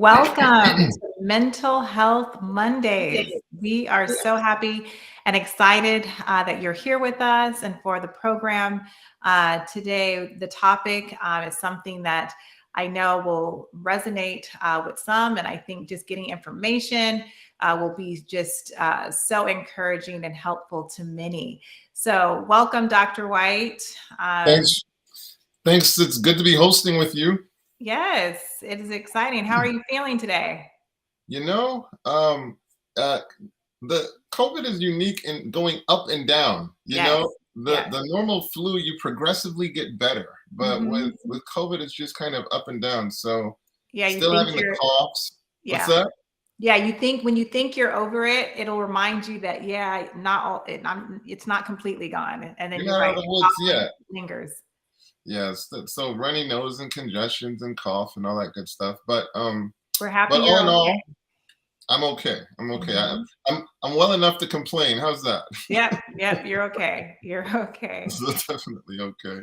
Welcome to Mental Health Mondays. We are so happy and excited that you're here with us and for the program. Today, the topic is something that I know will resonate with some, and I think just getting information will be just so encouraging and helpful to many. So welcome, Dr. Whyte. Thanks. It's good to be hosting with you. Yes, it is exciting. How are you feeling today? You know, the COVID is unique in going up and down. Yes. The normal flu, you progressively get better, but Mhm. with COVID, it's just kind of up and down. So Yeah, you still think having the you're, coughs. What's yeah. that? Yeah, you think when you think you're over it, it'll remind you that, yeah, not all, it's not completely gone. And then You're you're not out right, of the woods yet. it lingers. Yes. So runny nose and congestions and cough and all that good stuff. We're happy But all you're in okay. all, I'm okay. I'm okay. Mhm. I'm well enough to complain. How's that? Yep, you're okay. You're okay. So definitely okay.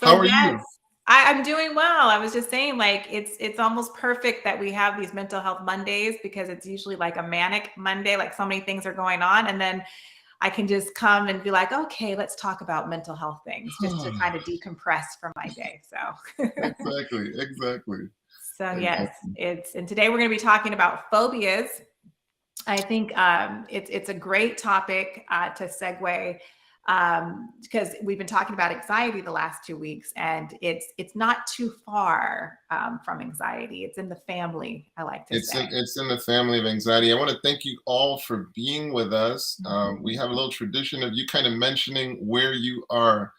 So How are yes, you? I'm doing well. I was just saying, like, it's almost perfect that we have these mental health Mondays because it's usually like a manic Monday, like so many things are going on. And then I can just come and be like, okay, let's talk about mental health things just to kind of decompress from my day. So, Exactly. so yes, and today we're going to be talking about phobias. I think it's a great topic to segue because we've been talking about anxiety the last 2 weeks, and it's not too far from anxiety. It's in the family, I like to say. It's in the family of anxiety. I want to thank you all for being with us. We have a little tradition of you kind of mentioning where you are,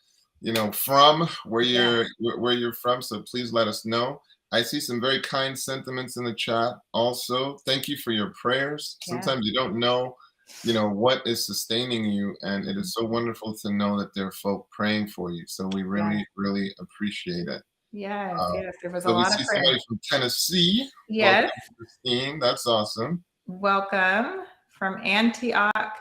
from, Yeah. where you're from. So please let us know. I see some very kind sentiments in the chat. Also, thank you for your prayers. Yeah. Sometimes you don't know, what is sustaining you, and it is so wonderful to know that there are folk praying for you. So we Yeah. really, really appreciate it. Yes. There was a So we lot of see prayer. somebody from Tennessee. Welcome, Yes. Christine. That's awesome. Welcome from Antioch.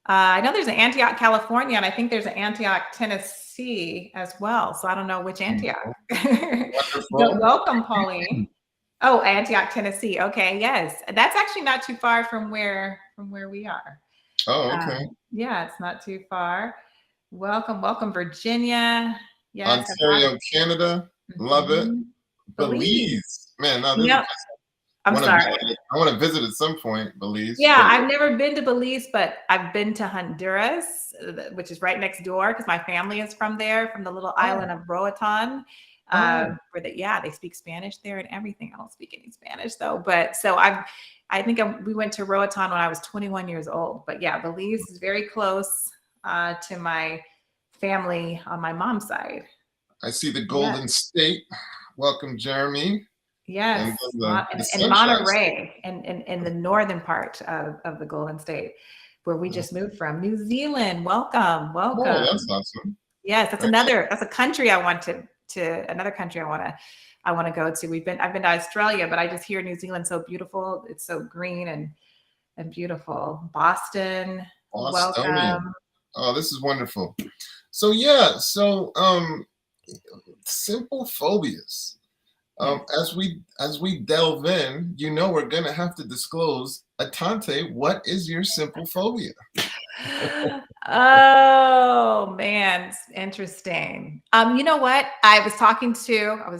I know there's an Antioch, California, and I think there's an Antioch, Tennessee as well. So I don't know which Antioch. But Wonderful. welcome, Pauline. Oh, Antioch, Tennessee. Okay, yes, that's actually not too far from where we are. Oh, okay. Yeah, it's not too far. Welcome, Virginia. Yes, Ontario, Canada. Love it. Belize. Belize. Man, now this is Yep. I'm sorry. I want to visit at some point, Belize. Yeah, But I've never been to Belize, but I've been to Honduras, which is right next door because my family is from there, from the little island oh, of Roatan. oh, They speak Spanish there and everything. I don't speak any Spanish though, but I think we went to Roatan when I was 21 years old. But yeah, Belize is very close to my family on my mom's side. I see the Yeah. Golden State. Welcome, Jeremy. And Yes, the and Sunshine State. Monterey, and in the northern part of the Golden State, where we just moved from, New Zealand. Welcome, Oh, that's welcome. awesome. Yes, Right. that's a country I want to another country I want to go to. I've been to Australia, but I just hear New Zealand so beautiful. It's so green and beautiful. Boston, Bostonian. welcome. Oh, this is wonderful. So yeah, simple phobias. Yes. As we delve in, we're gonna have to disclose. Atante, what is your simple phobia? Oh man, it's interesting. You know what? I was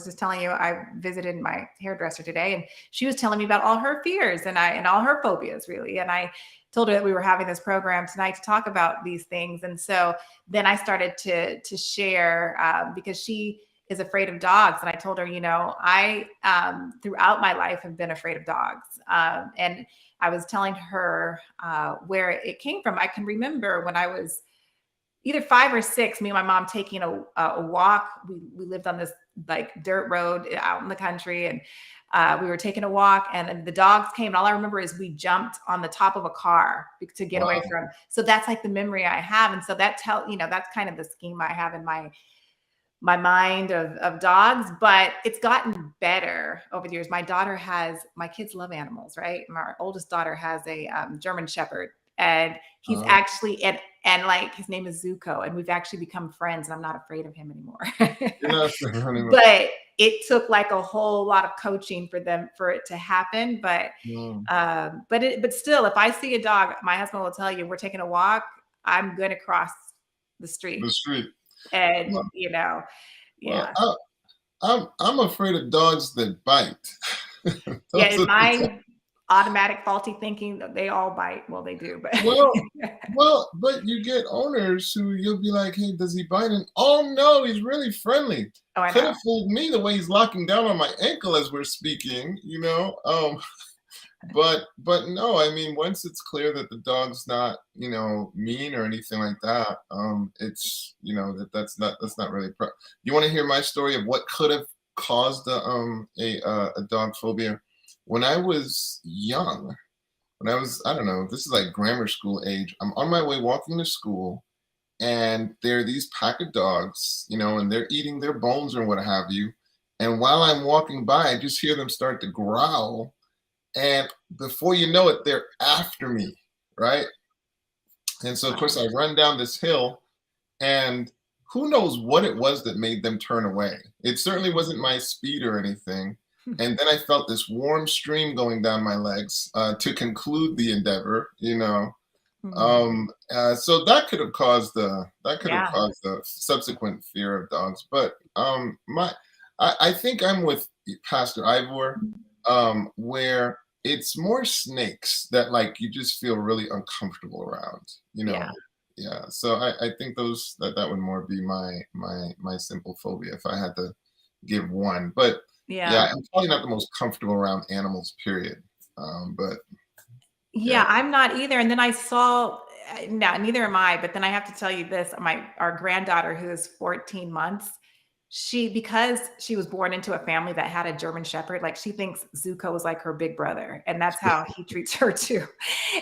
just telling you, I visited my hairdresser today and she was telling me about all her fears and all her phobias really. And I told her that we were having this program tonight to talk about these things. And so then I started to share because she is afraid of dogs. And I told her, I throughout my life have been afraid of dogs. And I was telling her where it came from. I can remember when I was either 5 or 6, me and my mom taking a walk. We lived on this like dirt road out in the country, and we were taking a walk, and the dogs came. And all I remember is we jumped on the top of a car to get away from. So that's like the memory I have, and so that's kind of the scheme I have in my mind of dogs, but it's gotten better over the years. My kids love animals, right? My oldest daughter has a German Shepherd, and he's actually, and like his name is Zuko, and we've actually become friends, and I'm not afraid of him anymore. But it took like a whole lot of coaching for it to happen. But still, if I see a dog, my husband will tell you, we're taking a walk, I'm going to cross the street. The street. And, Well, yeah. I'm afraid of dogs that bite. Yeah, in my automatic faulty thinking, they all bite. Well, they do, but but you get owners who you'll be like, hey, does he bite? And oh no, he's really friendly. Oh, I Could know. have fooled me the way he's locking down on my ankle as we're speaking, but no, I mean, once it's clear that the dog's not, mean or anything like that, it's, that's not really you want to hear my story of what could have caused a dog phobia? When I was young, I don't know, this is like grammar school age, I'm on my way walking to school, and there are these pack of dogs, and they're eating their bones or what have you. And while I'm walking by, I just hear them start to growl. And before you know it, they're after me, right? And so, of course, I run down this hill, and who knows what it was that made them turn away. It certainly wasn't my speed or anything. And then I felt this warm stream going down my legs to conclude the endeavor, so that could have caused the subsequent fear of dogs. But I think I'm with Pastor Ivor, where it's more snakes that like you just feel really uncomfortable around, Yeah. So I think that would more be my simple phobia if I had to give one. But yeah, I'm probably not the most comfortable around animals, period. But yeah, I'm not either. And then I saw, no, neither am I. But then I have to tell you this: our granddaughter, who is 14 months, because she was born into a family that had a German Shepherd, like she thinks Zuko is like her big brother, and that's how he treats her too.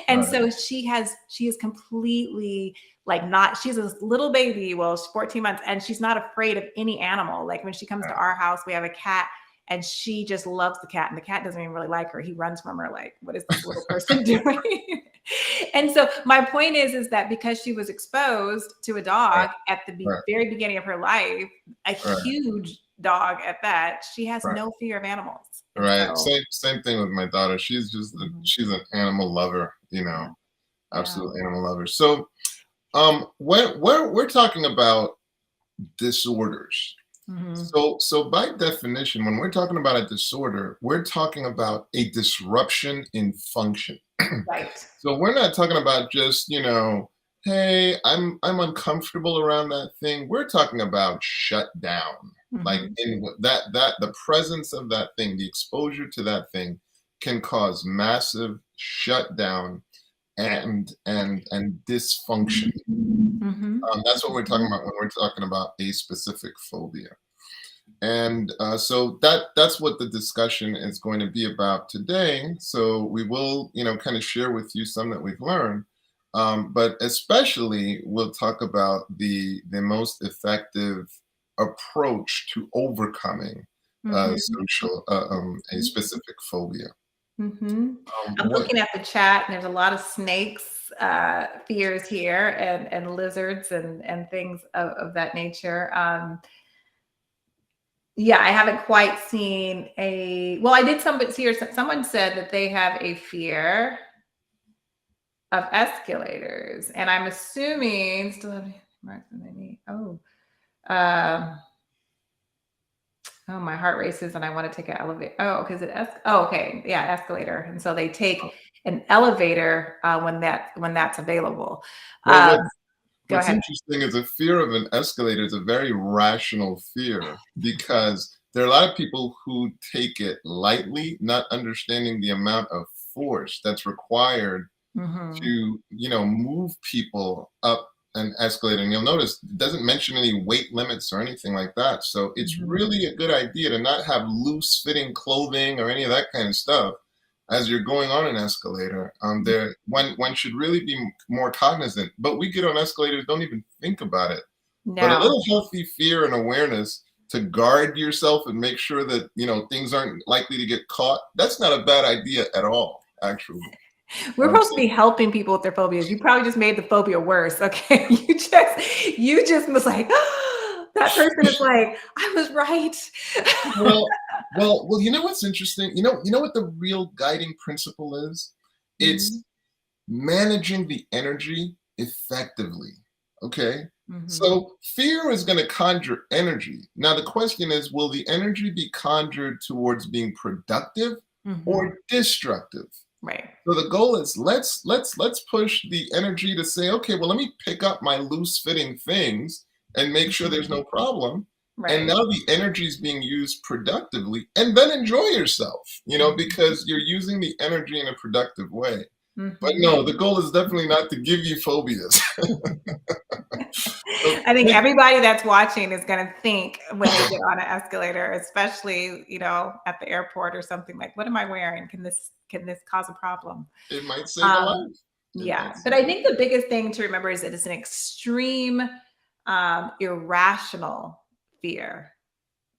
And so she is completely she's a little baby. Well, she's 14 months, and she's not afraid of any animal. Like when she comes to our house, we have a cat. And she just loves the cat, and the cat doesn't even really like her. He runs from her like, what is this little person doing? And so my point is that because she was exposed to a dog at the very beginning of her life, a huge dog at that, she has no fear of animals. Right. So, same thing with my daughter. She's just she's an animal lover, absolute animal lover. So we're talking about disorders. So by definition, when we're talking about a disorder, we're talking about a disruption in function. Right. So we're not talking about just, hey, I'm uncomfortable around that thing. We're talking about shut down. Like in that the presence of that thing, the exposure to that thing can cause massive shutdown and dysfunction. That's what we're talking about when we're talking about a specific phobia. And so that's what the discussion is going to be about today. So we will, kind of share with you some that we've learned, but especially we'll talk about the most effective approach to overcoming a specific phobia. I'm looking at the chat, and there's a lot of snakes fears here, and lizards and things of that nature. Yeah, I haven't quite seen I did someone said that they have a fear of escalators, and I'm assuming still have marks on their knee. Oh, my heart races, and I want to take an elevator. Oh, because okay, yeah, escalator. And so they take an elevator when that's available. What's interesting is a fear of an escalator is a very rational fear, because there are a lot of people who take it lightly, not understanding the amount of force that's required to, move people up an escalator. And you'll notice it doesn't mention any weight limits or anything like that. So it's really a good idea to not have loose fitting clothing or any of that kind of stuff as you're going on an escalator. One should really be more cognizant, but we get on escalators, don't even think about it. No. But a little healthy fear and awareness to guard yourself and make sure that, things aren't likely to get caught. That's not a bad idea at all, actually. We're supposed to be helping people with their phobias. You probably just made the phobia worse. Okay. You just was like, That person is like, I was right. Well, well, you know what's interesting? You know what the real guiding principle is? It's Mhm, managing the energy effectively. Okay. mhm, So fear is going to conjure energy. Now the question is, will the energy be conjured towards being productive mhm. or destructive? Right. So the goal is let's push the energy to say, okay, well, let me pick up my loose fitting things and make sure there's Mhm. no problem. And Right. now the energy is being used productively, and then enjoy yourself, Mhm, because you're using the energy in a productive way. But mhm. no, the goal is definitely not to give you phobias. So I think think- everybody that's watching is gonna think when they get on an escalator, especially, at the airport or something like, "What am I wearing? Can this cause a problem?" it might save a Um, life. It yeah, might but save I a think life. the biggest thing to remember is that it's an extreme, irrational fear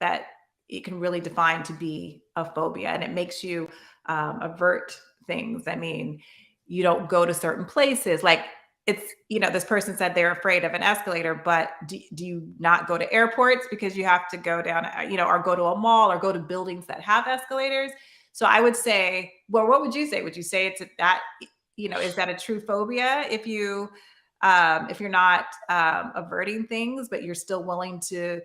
that it can really define to be a phobia, and it makes you avert things. I mean, you don't go to certain places. Like this person said they're afraid of an escalator, but do you not go to airports because you have to go down, or go to a mall or go to buildings that have escalators? So I would say, well, what would you say? Would you say it's that, is that a true phobia if you're not averting things, but you're still willing to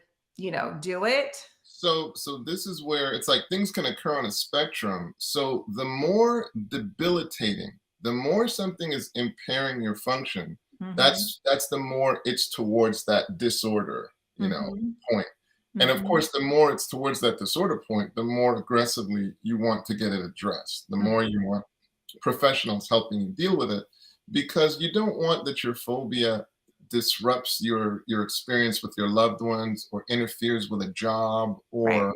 do it. So this is where it's like things can occur on a spectrum. So the more debilitating, the more something is impairing your function, Mhm, that's the more it's towards that disorder, mhm, point. And of mhm, course, the more it's towards that disorder point, the more aggressively you want to get it addressed, the more mhm. you want professionals helping you deal with it, because you don't want that your phobia disrupts your experience with your loved ones or interferes with a job Right. or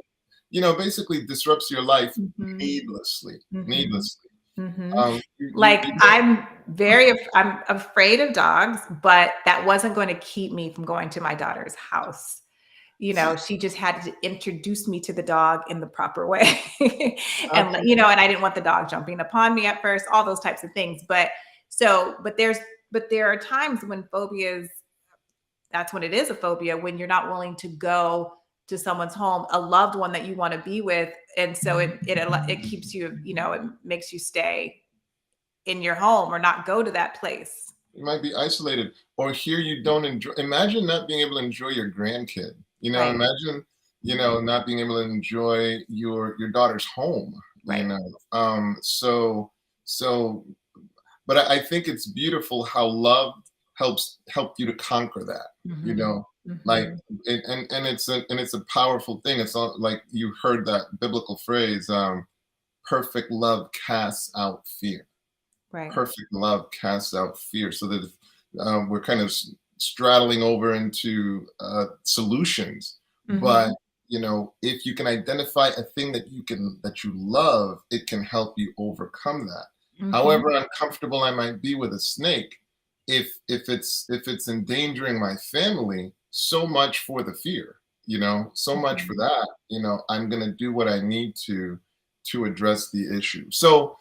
basically disrupts your life Mhm, mhm, needlessly. mhm. Like, You don't. I'm afraid of dogs, but that wasn't going to keep me from going to my daughter's house. She just had to introduce me to the dog in the proper way. And I didn't want the dog jumping upon me at first, all those types of things. But there are times when phobias, that's when it is a phobia, when you're not willing to go to someone's home, a loved one that you want to be with. And so it keeps you, it makes you stay in your home or not go to that place. You might be isolated, or here you don't enjoy. Imagine not being able to enjoy your grandkid. Right. Imagine not being able to enjoy your daughter's home. Right. So but I think it's beautiful how love helped you to conquer that. You Mhm. know, like Mhm. and it's a powerful thing. It's not like you heard that biblical phrase, "Perfect love casts out fear." Right. Perfect love casts out fear. So that we're kind of straddling over into solutions, but Mhm. if you can identify a thing that you love, it can help you overcome that. Mhm. However uncomfortable I might be with a snake, if it's endangering my family, so much for the fear, so much for Mhm. that. I'm going to do what I need to address the issue. So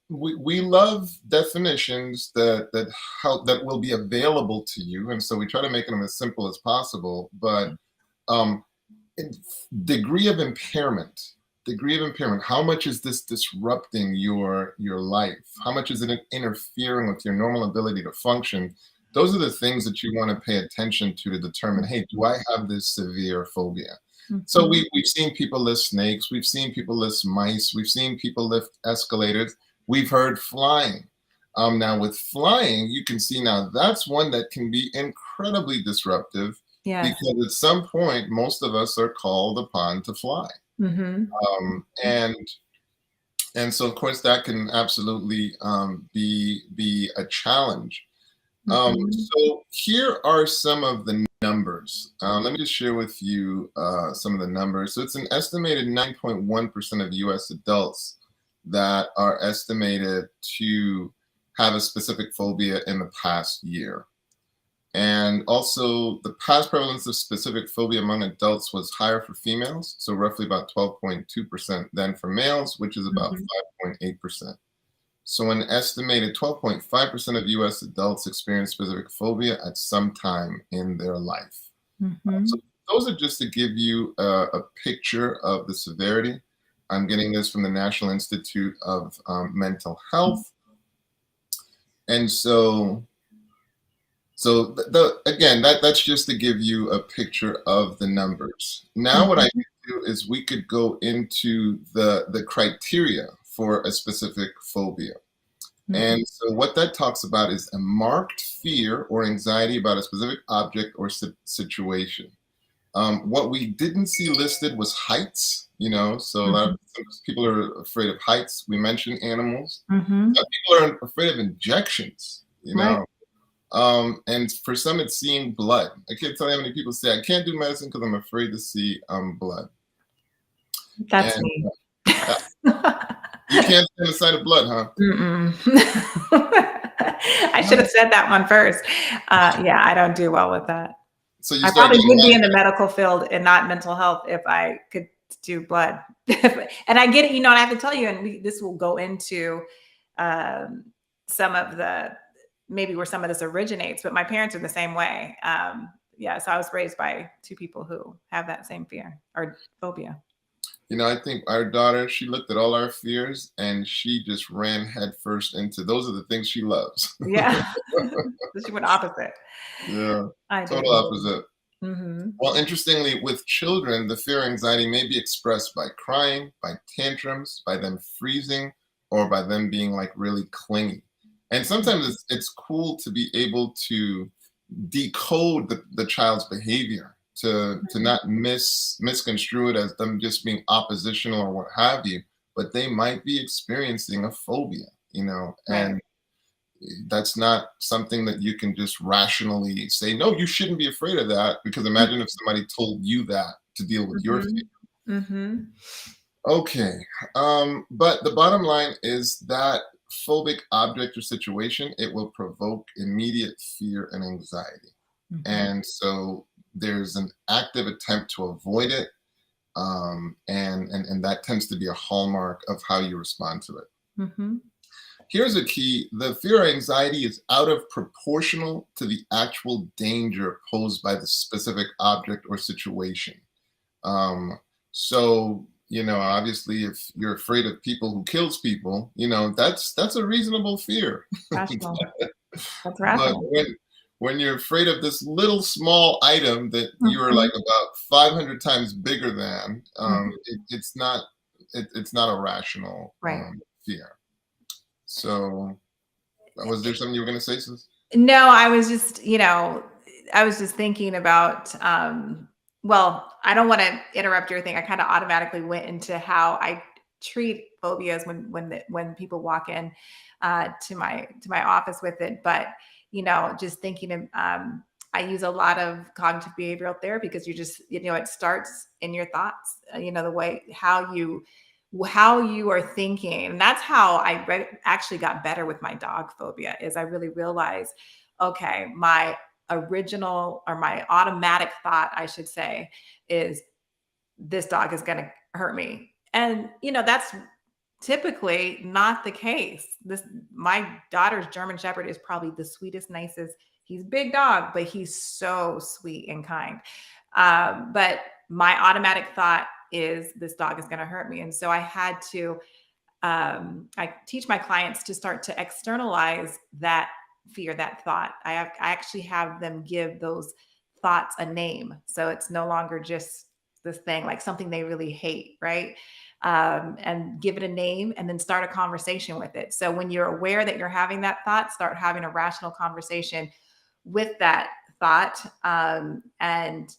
we love definitions that help, that will be available to you, and so we try to make them as simple as possible. But um, in- degree of impairment, how much is this disrupting your life? How much is it interfering with your normal ability to function? Those are the things that you want to pay attention to determine, hey, do I have this severe phobia? So Mhm. we've seen people lift snakes, we've seen people lift mice, we've seen people lift escalators, we've heard flying. Now with flying, you can see now that's one that can be incredibly disruptive, Yes. because at some point, most of us are called upon to fly. Mhm. And so, of course, that can absolutely be a challenge. Mhm. So here are some of the numbers. Let me just share with you some of the numbers. So it's an estimated 9.1% of US adults that are estimated to have a specific phobia in the past year. And also, the past prevalence of specific phobia among adults was higher for females, so roughly about 12.2%, than for males, which is about Mhm. 5.8%. So, an estimated 12.5% of US adults experience specific phobia at some time in their life. So Mhm. those are just to give you a picture of the severity. I'm getting this from the National Institute of Mental Health. And again, that's just to give you a picture of the numbers. Now, what I Mhm. could do is we could go into the criteria for a specific phobia. Mhm. And so what that talks about is a marked fear or anxiety about a specific object or situation. What we didn't see listed was heights, so a lot of Mhm. people are afraid of heights. We mentioned animals. Mhm. Some people are afraid of injections, Right. and for some, it's seeing blood. I can't tell you how many people say, I can't do medicine because I'm afraid to see blood. That's And me. uh, you can't stand the sight of blood, huh? Mm-mm. I should No. have said that one first. Yeah, I don't do well with that. So you I start probably getting would be in mad. the medical field and not mental health if I could do blood. And I get it, and I have to tell you, and this will go into um, some of the maybe where some of this originates, but my parents are the same way. Yeah, so I was raised by two people who have that same fear or phobia. I think our daughter, she looked at all our fears and she just ran headfirst into those are the things she loves. Yeah, so she went opposite. Yeah, I total didn't. opposite. Hmm. Well, interestingly, with children, the fear anxiety may be expressed by crying, by tantrums, by them freezing, or by them being like really clingy. And sometimes it's cool to be able to decode the child's behavior, to not misconstrue it as them just being oppositional or what have you, but they might be experiencing a phobia, Right. and that's not something that you can just rationally say, no, you shouldn't be afraid of that, because imagine if somebody told you that to deal with your fear. Mhm. Mhm. Okay. But the bottom line is that phobic object or situation, it will provoke immediate fear and anxiety. Mhm. And so there's an active attempt to avoid it. And that tends to be a hallmark of how you respond to it. Mhm. Here's a key: the fear or anxiety is out of proportional to the actual danger posed by the specific object or situation. So, obviously, if you're afraid of people who kills people, that's a reasonable fear. Rational. That's But rational. when you're afraid of this little small item that you are like Mhm. about 500 times bigger than, Mhm. it's not a rational Right. fear. So, was there something you were going to say, sis? No, I was just, I was just thinking about, well, I don't want to interrupt your thing. I kind of automatically went into how I treat phobias when people walk in to my office with it. But just thinking of, I use a lot of cognitive behavioral therapy because it starts in your thoughts. The way how you are thinking, and that's how I actually got better with my dog phobia. Is I really realized, okay, my original or my automatic thought, I should say, is this dog is going to hurt me. And that's typically not the case. This My daughter's German Shepherd is probably the sweetest, nicest. He's a big dog, but he's so sweet and kind. But my automatic thought is this dog is going to hurt me, and so I had to. I teach my clients to start to externalize that fear, that thought. I actually have them give those thoughts a name, so it's no longer just this thing like something they really hate, right? And give it a name, and then start a conversation with it. So when you're aware that you're having that thought, start having a rational conversation with that thought, and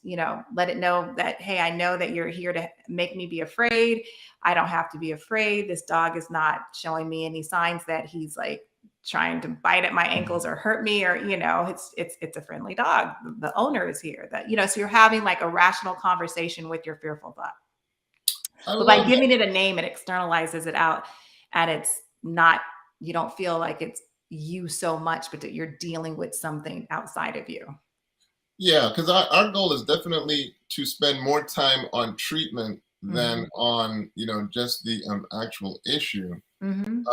let it know that, hey, I know that you're here to make me be afraid. I don't have to be afraid. This dog is not showing me any signs that he's like trying to bite at my ankles or hurt me, or it's a friendly dog. The owner is here. So you're having like a rational conversation with your fearful thought. I But by love that. giving it a name, it externalizes it out, and it's not, you don't feel like it's you so much, but that you're dealing with something outside of you. Yeah, because our goal is definitely to spend more time on treatment Mhm. than on, just the actual issue. Mhm.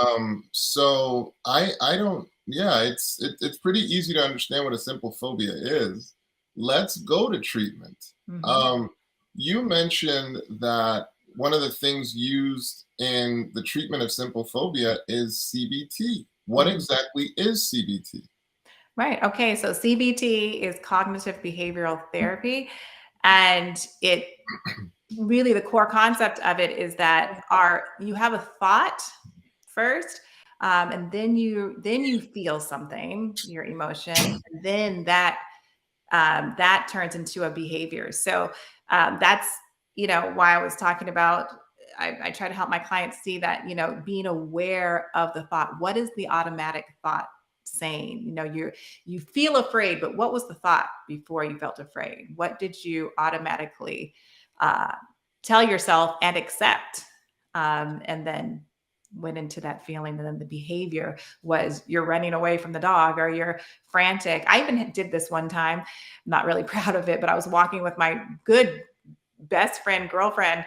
So I don't, yeah, it's pretty easy to understand what a simple phobia is. let's go to treatment. Mhm. You mentioned that one of the things used in the treatment of simple phobia is CBT. What Mhm. exactly is CBT? Right. Okay. So CBT is cognitive behavioral therapy. And it really, the core concept of it is that you have a thought first, and then you feel something, your emotion, and then that turns into a behavior. So that's why I was talking about. I try to help my clients see that being aware of the thought. What is the automatic thought saying? You feel afraid, but what was the thought before you felt afraid? What did you automatically uh, tell yourself and accept, and then went into that feeling, and then the behavior was you're running away from the dog or you're frantic. I even did this one time. I'm not really proud of it, but I was walking with my good best friend, girlfriend,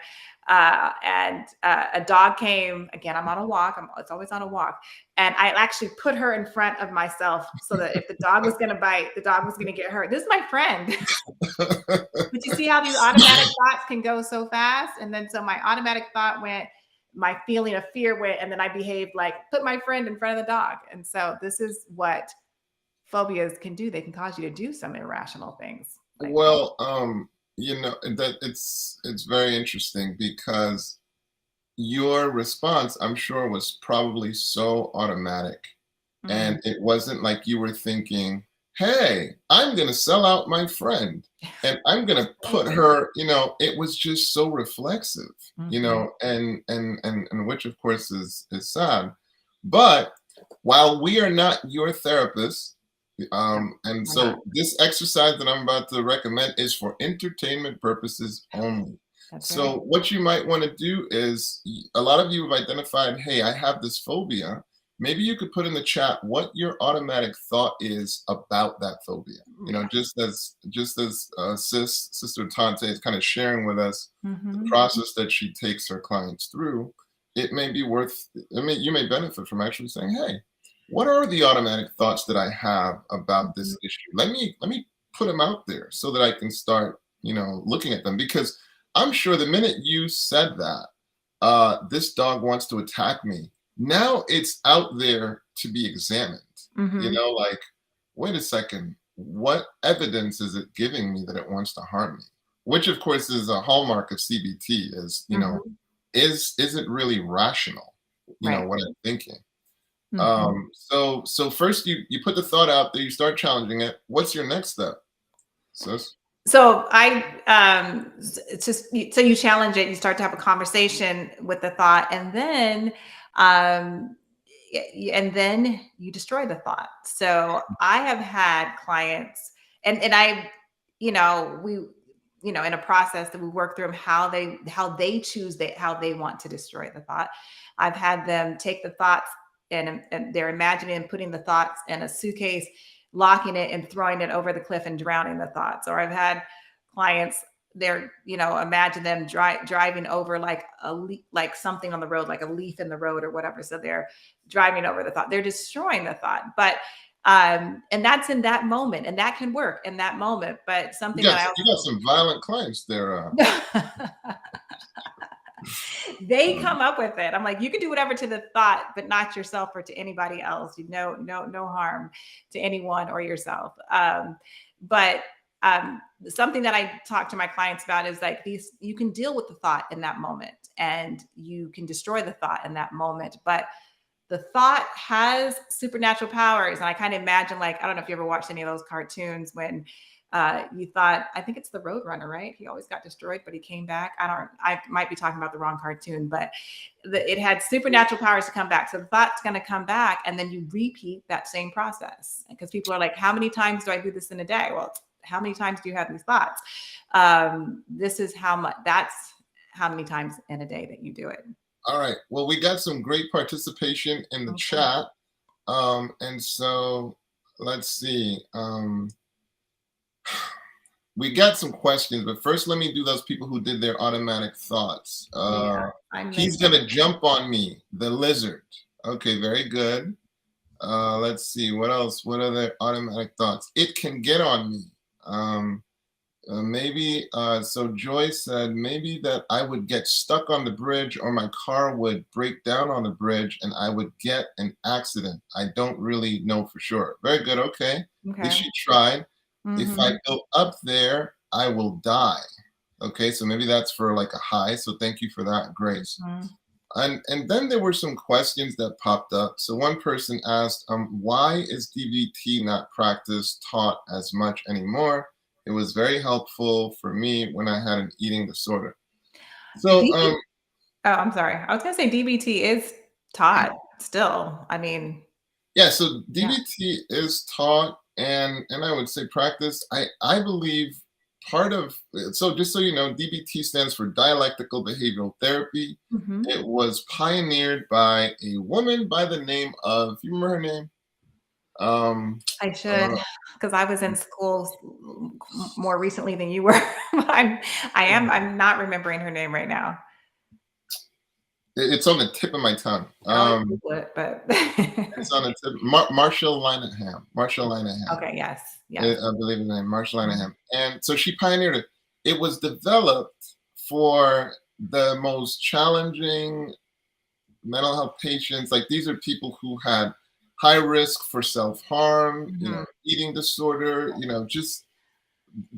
and a dog came. Again, I'm on a walk. It's always on a walk. And I actually put her in front of myself so that if the dog was going to bite, the dog was going to get hurt. This is my friend. But you see how these automatic thoughts can go so fast? And then so my automatic thought went, my feeling of fear went, and then I behaved like put my friend in front of the dog. And so this is what phobias can do. They can cause you to do some irrational things like that. Well, that it's very interesting because your response, I'm sure, was probably so automatic. Mhm. And it wasn't like you were thinking, hey, I'm going to sell out my friend and I'm going to put Absolutely. her, it was just so reflexive, Mhm. and which of course is sad. But while we are not your therapist, No, and we're not. so this exercise that I'm about to recommend is for entertainment purposes only. That's right. So what you might want to do is a lot of you have identified, hey, I have this phobia. Maybe you could put in the chat what your automatic thought is about that phobia. Yeah. Just as Sister Tante is kind of sharing with us the Mhm. process that she takes her clients through, it may be worth, you may benefit from actually saying, hey, what are the automatic thoughts that I have about Mhm. this issue? Let me put them out there so that I can start, looking at them. Because I'm sure the minute you said that, this dog wants to attack me, now it's out there to be examined. Mhm. Like, wait a second, what evidence is it giving me that it wants to harm me? Which, of course, is a hallmark of CBT. Is Mhm. is it really rational? Right. What I'm thinking. Mhm. So first you put the thought out there, you start challenging it. What's your next step, sis? So it's just so you challenge it, you start to have a conversation with the thought, and then um, you destroy the thought. So I have had clients, and I, we, in a process that we work through them how they choose how they want to destroy the thought. I've had them take the thoughts and they're imagining and putting the thoughts in a suitcase, locking it and throwing it over the cliff and drowning the thoughts. Or I've had clients, they're, imagine them driving over like like something on the road, like a leaf in the road or whatever. So they're driving over the thought. They're destroying the thought. But and that's in that moment, and that can work in that moment. But something that You got some violent clients there. I they come up with it. I'm like, you can do whatever to the thought, but not yourself or to anybody else. No harm to anyone or yourself. But something that I talk to my clients about is like you can deal with the thought in that moment and you can destroy the thought in that moment. But the thought has supernatural powers. And I kind of imagine, like, I don't know if you ever watched any of those cartoons when you thought, I think it's the Roadrunner, right? He always got destroyed, but he came back. I might be talking about the wrong cartoon, but it had supernatural powers to come back. So the thought's going to come back, and then you repeat that same process. Because people are like, how many times do I do this in a day? Well, how many times do you have these thoughts? This is how much, that's how many times in a day that you do it. All right. Well, we got some great participation in the Okay. chat. And so let's see. We got some questions, but first let me do those people who did their automatic thoughts. Yeah, I He's missed them. gonna jump on me, the lizard. Okay, very good. Let's see, what else? What are the automatic thoughts? It can get on me. So Joy said maybe that I would get stuck on the bridge or my car would break down on the bridge and I would get an accident. I don't really know for sure. Very good. Okay. At least Okay. she tried. If I Mhm. go up there, I will die. Okay. So maybe that's for like a high. So thank you for that, Grace. Mhm. And then there were some questions that popped up. So one person asked, why is DBT not practiced, taught as much anymore? It was very helpful for me when I had an eating disorder. So DB Oh, I'm sorry. I was gonna say DBT is taught still. I mean, yeah, so yeah. DBT is taught and I would say practice. I believe part of so just so you know, DBT stands for dialectical behavioral therapy. Mhm. It was pioneered by a woman by the name of, you remember her name? Um, I should, uh, because I was in school more recently than you were. I'm not remembering her name right now. it's on the tip of my tongue. I'll Google it, but It's on the tip. Marshall Linehan. Marshall Linehan. okay, yes, I yes. believe his name, Marshall Mhm. Linehan. And so she pioneered it. It was developed for the most challenging mental health patients. Like these are people who had high risk for self-harm, Mhm. eating disorder, just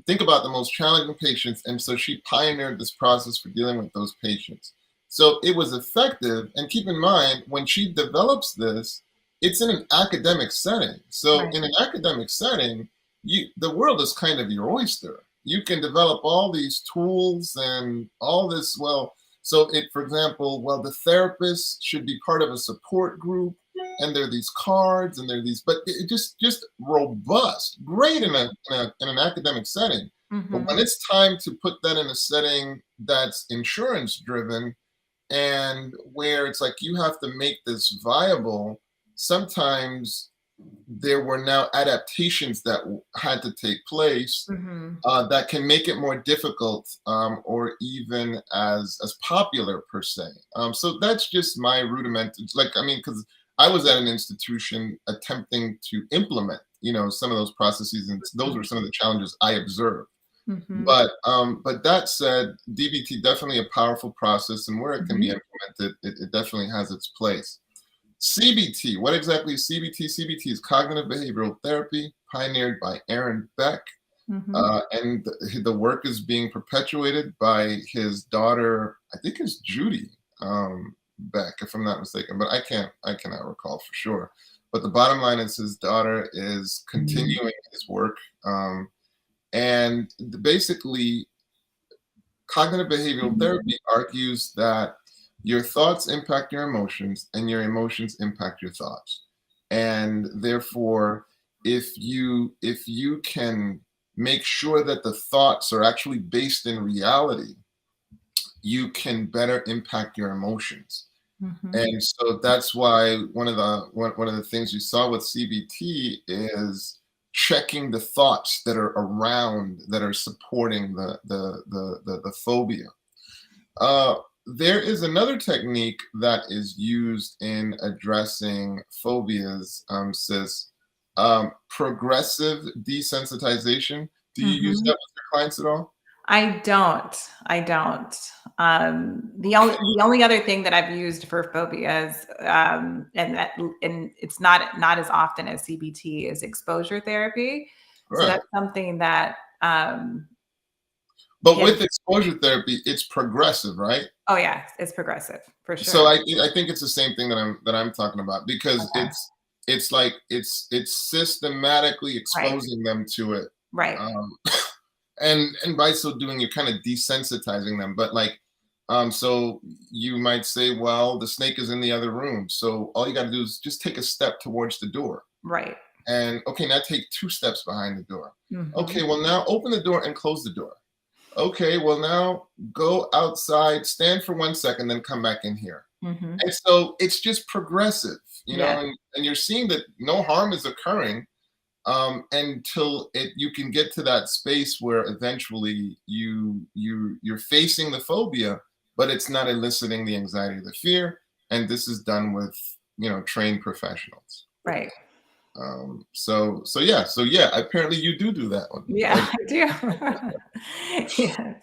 think about the most challenging patients. And so she pioneered this process for dealing with those patients. So it was effective. And keep in mind, when she develops this, it's in an academic setting. So Right. in an academic setting, the world is kind of your oyster. You can develop all these tools and all this. Well, so for example, well, the therapist should be part of a support group, and there are these cards, and there are these, but it just robust, great in an academic setting. But when Mhm. it's time to put that in a setting that's insurance driven, and where it's like you have to make this viable, sometimes there were now adaptations that had to take place Mhm. that can make it more difficult, or even as popular per se. So that's just my rudiment. Like, I mean, because I was at an institution attempting to implement, some of those processes, and those were some of the challenges I observed. Mhm. But that said, DBT definitely a powerful process, and where it can be Mhm. implemented, it definitely has its place. CBT, what exactly is CBT? CBT is cognitive behavioral therapy, pioneered by Aaron Beck. Mhm. And the work is being perpetuated by his daughter, I think it's Judy, Beck, if I'm not mistaken, but I cannot recall for sure. But the bottom line is his daughter is continuing his work, and basically, cognitive behavioral Mhm. therapy argues that your thoughts impact your emotions, and your emotions impact your thoughts, and therefore, if you can make sure that the thoughts are actually based in reality, you can better impact your emotions. Mhm. And so that's why one of the things you saw with CBT is checking the thoughts that are around, that are supporting the phobia. Uh, there is another technique that is used in addressing phobias, sis. Progressive desensitization. Do you use that Mhm. with your clients at all? I don't. I don't. The only other thing that I've used for phobias, and it's not as often as CBT, is exposure therapy. So Right. that's something that But can. with exposure therapy, it's progressive, right? Oh yeah, it's progressive for So sure. I think it's the same thing that I'm talking about, because Okay. it's like it's systematically Right. exposing them to it. Right. Um, and by so doing, you're kind of desensitizing them. But like, so you might say, well, the snake is in the other room, so all you got to do is just take a step towards the door. Right. And okay, now take 2 steps behind the door. Mhm. Okay, well, now open the door and close the door. Okay, well, now go outside, stand for 1 second, then come back in here. Mhm. And so it's just progressive, Yes. and you're seeing that no harm is occurring, until you can get to that space where eventually you're facing the phobia, but it's not eliciting the anxiety or the fear. And this is done with trained professionals. Right. So yeah, apparently you do that one. Yeah, I do. Yes.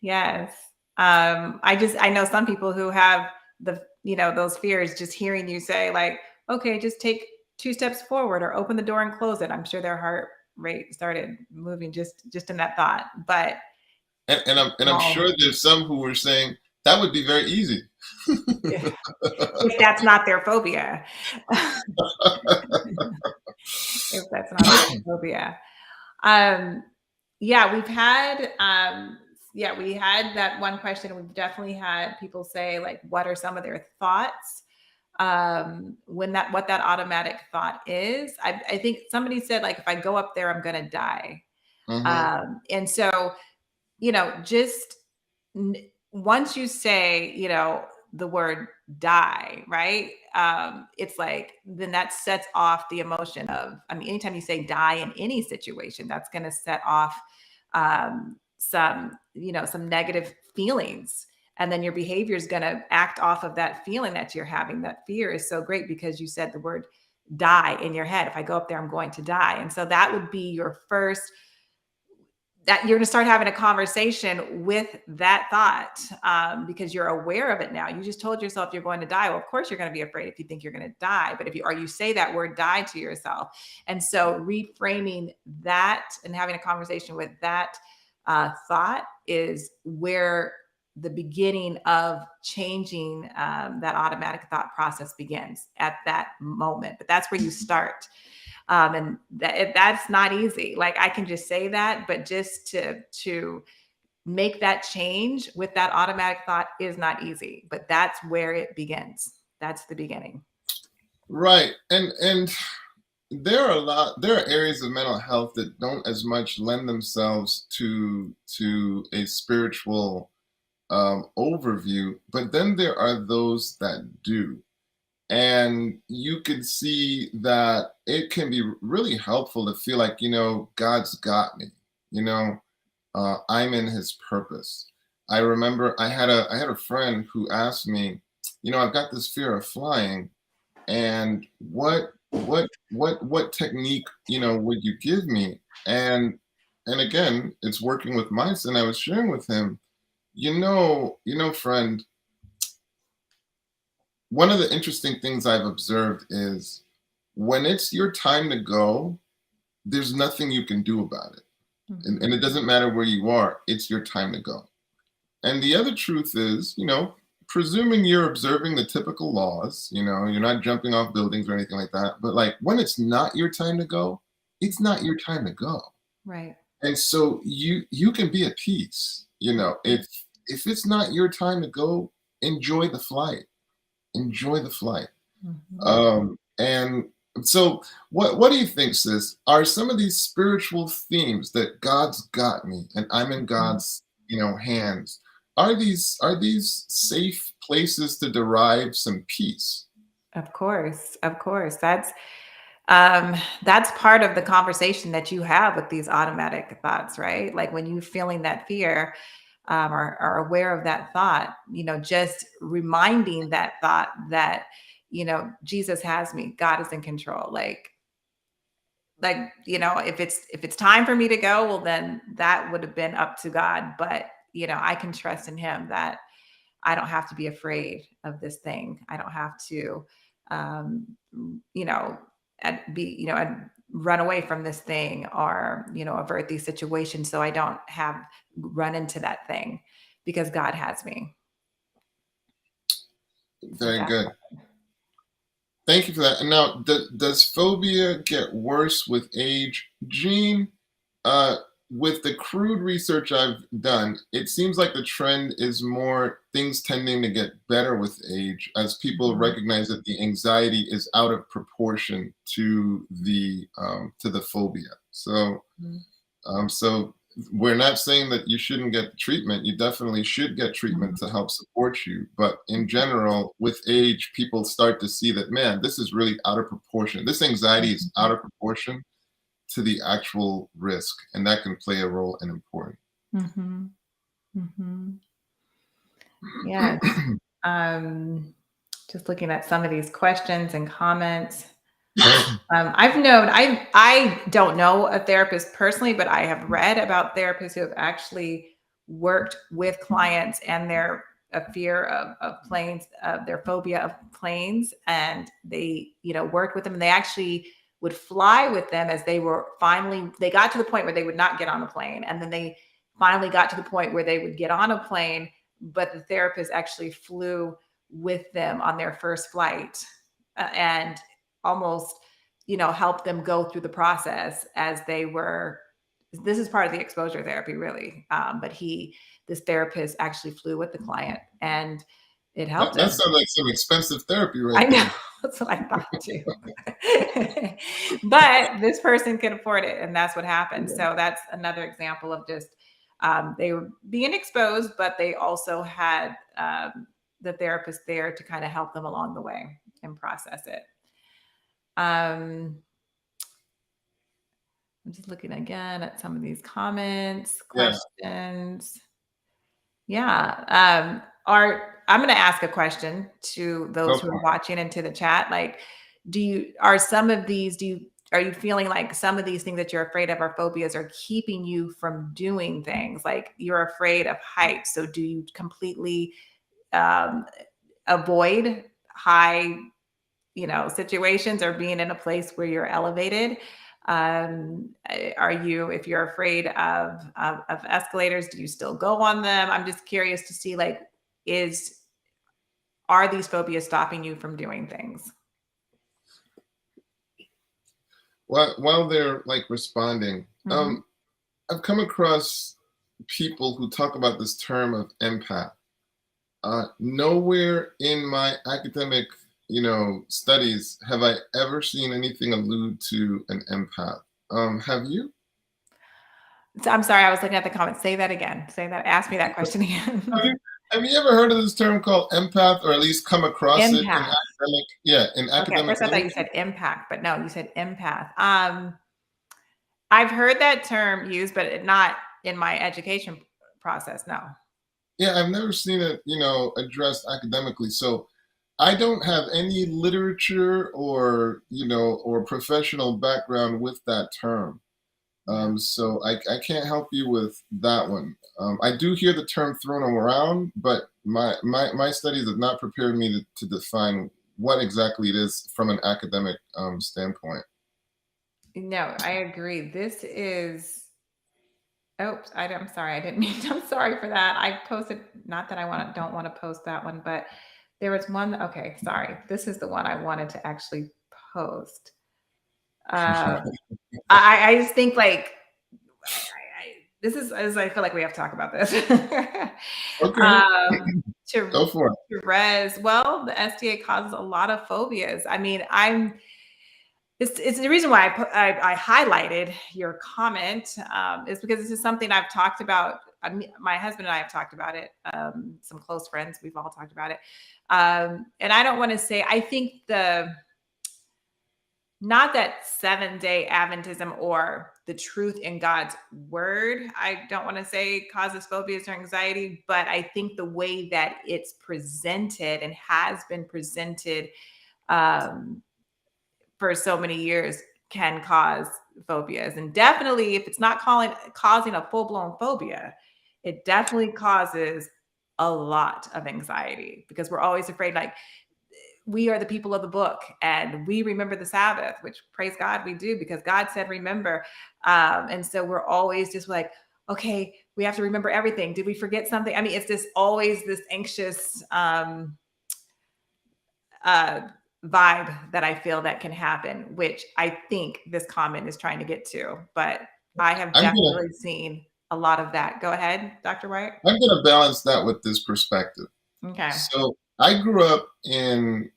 Yes. I know some people who have those fears, just hearing you say like, okay, just take 2 steps forward or open the door and close it. I'm sure their heart rate started moving just in that thought. But And I'm well, sure there's some who were saying that would be very easy. if that's not their phobia. If that's not their phobia. Um, yeah, we had that one question. We've definitely had people say like, what are some of their thoughts? What that automatic thought is. I think somebody said like, if I go up there, I'm going to die. Hmm. And so, just once you say, the word die, right? It's like, then that sets off the emotion of, I mean, anytime you say die in any situation, that's going to set off some negative feelings. And then your behavior is going to act off of that feeling that you're having. That fear is so great because you said the word die in your head. If I go up there, I'm going to die. And so that would be your first, that you're going to start having a conversation with that thought, because you're aware of it now. You just told yourself you're going to die. Well, of course you're going to be afraid if you think you're going to die. But if you say that word die to yourself, and so reframing that and having a conversation with that thought is where the beginning of changing that automatic thought process begins at that moment. But that's where you start. And that's not easy. Like I can just say that, but just to make that change with that automatic thought is not easy. But that's where it begins. That's the beginning. Right. And there are areas of mental health that don't as much lend themselves to a spiritual overview, but then there are those that do. And you can see that it can be really helpful to feel like, God's got me, I'm in his purpose. I remember I had a friend who asked me, I've got this fear of flying, and what technique, would you give me? And again, it's working with mice, and I was sharing with him, friend, one of the interesting things I've observed is when it's your time to go, there's nothing you can do about it. And it doesn't matter where you are, it's your time to go. And the other truth is, presuming you're observing the typical laws, you're not jumping off buildings or anything like that. But like when it's not your time to go, it's not your time to go. Right. And so you can be at peace. If it's not your time to go, enjoy the flight. Enjoy the flight. Mm-hmm. And so what do you think, sis? Are some of these spiritual themes that God's got me and I'm in God's, hands, are these safe places to derive some peace? Of course. Of course. That's part of the conversation that you have with these automatic thoughts, right? Like when you're feeling that fear, or are aware of that thought, just reminding that thought that, Jesus has me, God is in control. If it's time for me to go, well, then that would have been up to God. But, I can trust in him that I don't have to be afraid of this thing. I don't have to, um, you know, I'd run away from this thing or, avert these situations so I don't have run into that thing because God has me. So Very that's good. Thank you for that. And now, does phobia get worse with age? Gene, uh, with the crude research I've done, it seems like the trend is more things tending to get better with age as people Mhm. recognize that the anxiety is out of proportion to the phobia. Mhm. So we're not saying that you shouldn't get treatment. You definitely should get treatment to help support you. But in general, with age, people start to see that, man, this is really out of proportion. This anxiety is out Mhm. of proportion to the actual risk, and that can play a role in important. Mhm. Mhm. Yes. Um, just looking at some of these questions and comments. I don't know a therapist personally, but I have read about therapists who have actually worked with clients and their a fear of planes, of their phobia of planes, and they, worked with them, and they actually would fly with them as they got to the point where they would not get on a plane, and then they finally got to the point where they would get on a plane, but the therapist actually flew with them on their first flight, and almost help them go through the process as they were. This is part of the exposure therapy, really. But this therapist actually flew with the client, and it helped That him. sounds like some expensive therapy right I know. there. That's what I thought too. But this person could afford it, and that's what happened. Yeah. So that's another example of just they were being exposed, but they also had the therapist there to kind of help them along the way and process it. Um, I'm just looking again at some of these comments, Yeah. questions. Yeah. I'm going to ask a question to Go those who for are it. watching and to the chat. Like, are you feeling like some of these things that you're afraid of, or phobias, are keeping you from doing things? Like, you're afraid of heights. So do you completely um, avoid high situations, or being in a place where you're elevated? If you're afraid of escalators, do you still go on them? I'm just curious to see, like, are these phobias stopping you from doing things? While they're like responding, Mhm. I've come across people who talk about this term of empath. Nowhere in my academic, studies have I ever seen anything allude to an empath. Have you? So, I'm sorry, I was looking at the comments. Say that again. Ask me that question Have again. you have you ever heard of this term called empath, or at least come across it in Empath. academic, yeah, in Okay, at academic first I thought you literature? said impact, but no, you said empath. I've heard that term used, but not in my education process. No. Yeah, I've never seen it, addressed academically. So I don't have any literature or, or professional background with that term. Yeah. So I can't help you with that one. I do hear the term thrown around, but my studies have not prepared me to define what exactly it is from an academic standpoint. No, I agree. This is. Oops, I'm sorry. I didn't mean. I'm sorry for that. I posted. Not that don't want to post that one, but there was one. Okay, sorry. This is the one I wanted to actually post. Um, I just think, like, this is, as I feel like we have to talk about this. Okay, um, go to for it. well, the SDA causes a lot of phobias. I mean, it's the reason why I highlighted your comment, is because this is something I've talked about. My husband and I have talked about it. Some close friends, we've all talked about it. And I don't want to say, I think not that 7-day Adventism or the truth in God's word, I don't want to say causes phobias or anxiety, but I think the way that it's presented and has been presented um, for so many years can cause phobias. And definitely, if it's not causing a full-blown phobia, it definitely causes a lot of anxiety, because we're always afraid, like, we are the people of the book and we remember the Sabbath, which, praise God, we do, because God said remember. And so we're always just like, okay, we have to remember everything. Did we forget something? I mean, it's just always this anxious uh, vibe that I feel that can happen, which I think this comment is trying to get to. But I have I'm gonna definitely seen a lot of that. Go ahead, Dr. White. I'm gonna balance that with this perspective. Okay. So I grew up in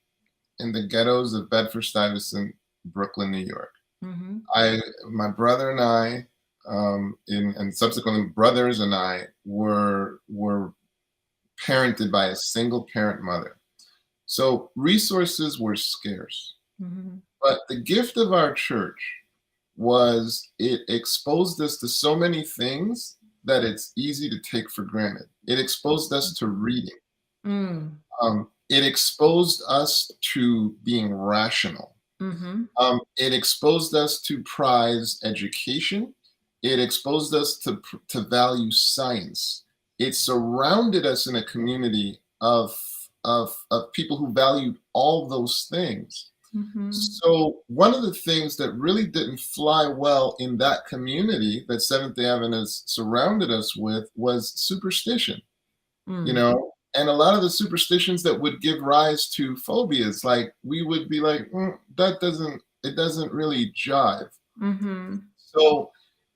the ghettos of Bedford-Stuyvesant, Brooklyn, New York. Hmm. My brother and I, and subsequently brothers and I were parented by a single parent mother. So resources were scarce. Hmm. But the gift of our church was it exposed us to so many things that it's easy to take for granted. It exposed us to reading. Mm. It exposed us to being rational. Mm-hmm. It exposed us to prize education. It exposed us to value science. It surrounded us in a community of people who valued all those things. Mm-hmm. So one of the things that really didn't fly well in that community that Seventh-day Adventists surrounded us with was superstition, you Mm. know? And a lot of the superstitions that would give rise to phobias, like we would be like, it doesn't really jive. Mm-hmm. So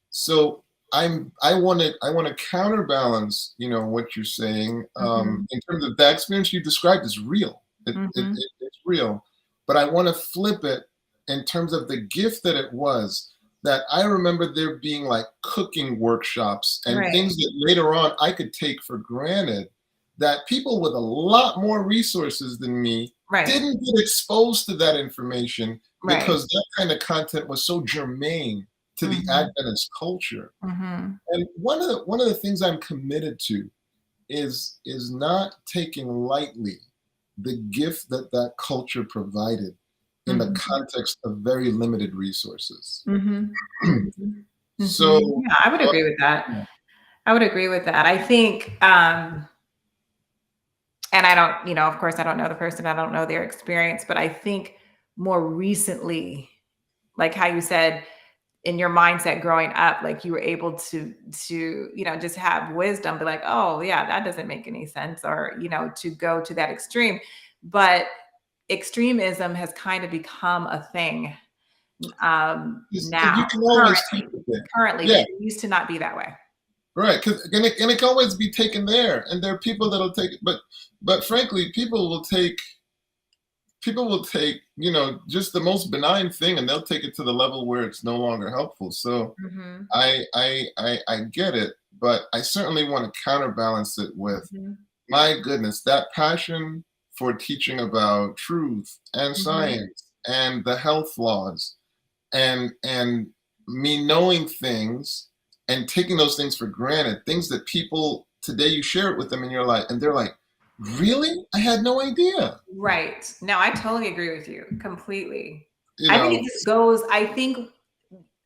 so I want to counterbalance, what you're saying, Mm-hmm. in terms of that experience you described is real. Mm-hmm. It's real, but I want to flip it in terms of the gift that it was. That I remember there being like cooking workshops and Right. things that later on I could take for granted. That people with a lot more resources than me Right. didn't get exposed to that information Right. because that kind of content was so germane to the Mm-hmm. Adventist culture. Mm-hmm. And one of the things I'm committed to is not taking lightly the gift that that culture provided in the Mm-hmm. context of very limited resources. Mm-hmm. Mm-hmm. Mm-hmm. So, Yeah, I would uh, agree with that. I would agree with that. I think, and I don't, of course, I don't know the person, I don't know their experience, but I think more recently, like how you said, in your mindset growing up, like you were able to just have wisdom, be like, oh yeah, that doesn't make any sense, or to go to that extreme. But extremism has kind of become a thing you now, can always take currently, it there. but Yeah, it used to not be that way. right. And it can always be taken there, and there are people that'll take it, but frankly, people will take just the most benign thing and they'll take it to the level where it's no longer helpful. So Hmm. I get it, but I certainly want to counterbalance it with, Hmm. my goodness, that passion for teaching about truth and Hmm. science and the health laws, and me knowing things and taking those things for granted, things that people today, you share it with them and you're like, and they're like, really? I had no idea. Right. No, I totally agree with you completely. You I think it know, just goes, I think,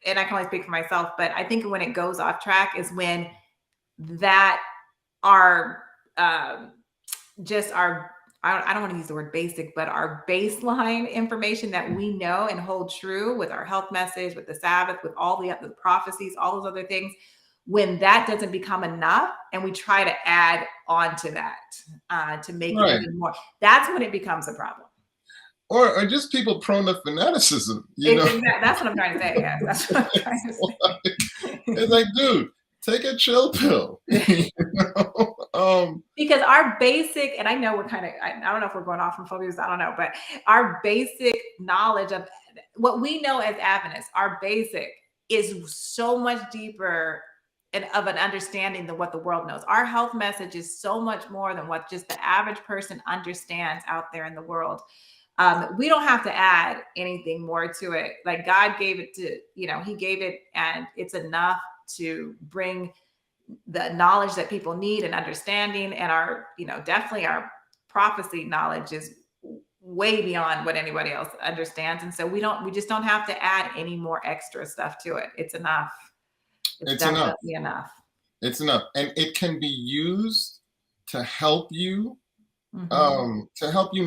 and I can only speak for myself, but I think when it goes off track is when that our um just our I don't want to use the word basic, but our baseline information that we know and hold true with our health message, with the Sabbath, with all the prophecies, all those other things, when that doesn't become enough and we try to add on to that to make it right. even more, that's when it becomes a problem. Or just people prone to fanaticism. That's what I'm trying to say. Yes, that's what I'm trying to It's like, it's say. like, dude, take a chill pill. Because our basic, and I know we're kind of, I don't know if we're going off from phobias, I don't know, but our basic knowledge of what we know as Adventists, our basic is so much deeper and of an understanding than what the world knows. Our health message is so much more than what just the average person understands out there in the world. We don't have to add anything more to it. Like God gave it to, He gave it, and it's enough to bring the knowledge that people need and understanding, and our definitely our prophecy knowledge is way beyond what anybody else understands, and so we just don't have to add any more extra stuff to it. It's enough. It's it's enough. definitely enough. It's enough. And it can be used to help you, Hmm.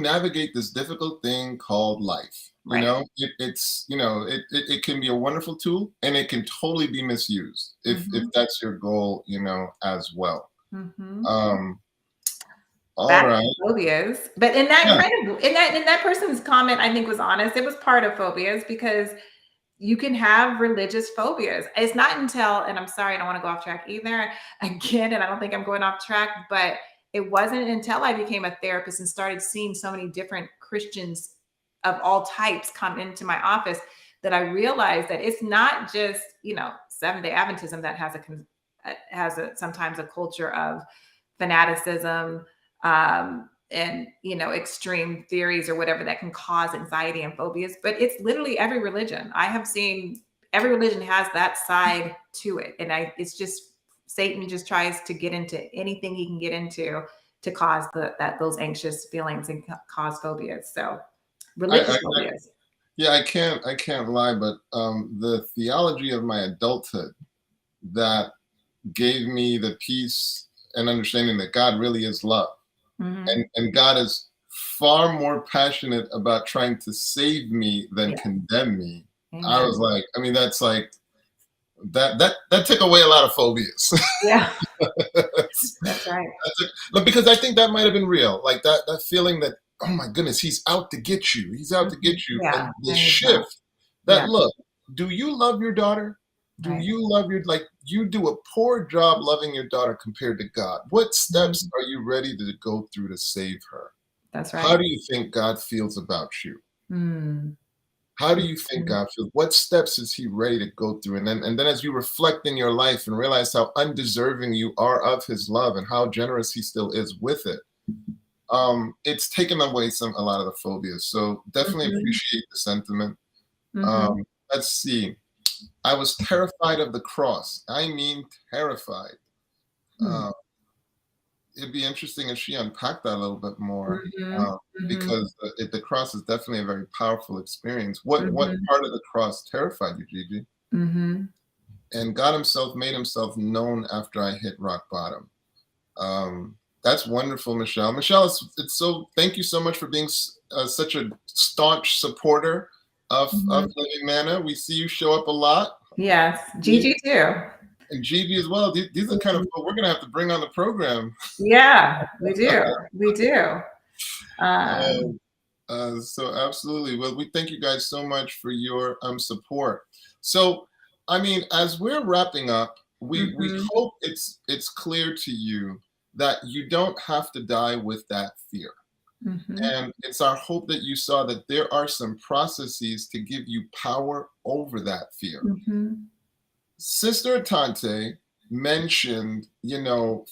navigate this difficult thing called life. Right. It can be a wonderful tool, and it can totally be misused if Hmm. that's your goal, as well. Hmm. Um, all Back right. to phobias, but in that Yeah. kind of in that person's comment, I think was honest. It was part of phobias because you can have religious phobias. It's not until, and I'm sorry, I don't want to go off track either again, and I don't think I'm going off track, but it wasn't until I became a therapist and started seeing so many different Christians of all types come into my office that I realized that it's not just, Seventh-day Adventism that has sometimes a culture of fanaticism, and extreme theories or whatever that can cause anxiety and phobias, but it's literally every religion I have seen. Every religion has that side to it, and it's just Satan just tries to get into anything he can get into to cause those anxious feelings and cause phobias. So I, religious I phobias. Yeah, I can't lie, but the theology of my adulthood that gave me the peace and understanding that God really is love, Hmm. and God is far more passionate about trying to save me than Yeah. condemn me. I was Amen. like, I mean, that's like that took away a lot of phobias. Yeah. That's right. But because I think that might have been real, like that feeling that, oh my goodness, he's out to get you. He's out to Mhm. get you. Yeah. And the And he's not. shift that, Yeah. look, do you love your daughter? Do Right. you love your, like, you do a poor job loving your daughter compared to God. What steps Mhm. are you ready to go through to save her? That's How right. do you think God feels about you? Mm. How do you think God feels? What steps is he ready to go through? And then as you reflect in your life and realize how undeserving you are of his love and how generous he still is with it, it's taken away a lot of the phobias. So definitely Mhm. appreciate the sentiment. Mhm. Um, let's see. I was terrified of the cross. I mean, terrified. Hmm. Uh, it'd be interesting if she unpacked that a little bit more, Mhm. uh, Mhm. because the cross is definitely a very powerful experience. What Mhm. part of the cross terrified you, Gigi? Mhm. And God Himself made Himself known after I hit rock bottom. That's wonderful, Michelle. Michelle, it's so. Thank you so much for being such a staunch supporter of Mhm. Living Manna. We see you show up a lot, Yes. Gigi too. and Gigi as well. These are the kind of Mhm. folk we're gonna have to bring on the program. Yeah, we do. We do. Uh, Um, so absolutely. Well, we thank you guys so much for your support. So, I mean, as we're wrapping up, we mhm. hope it's clear to you that you don't have to die with that fear. Mhm. And it's our hope that you saw that there are some processes to give you power over that fear. Mhm. Sister Tante mentioned,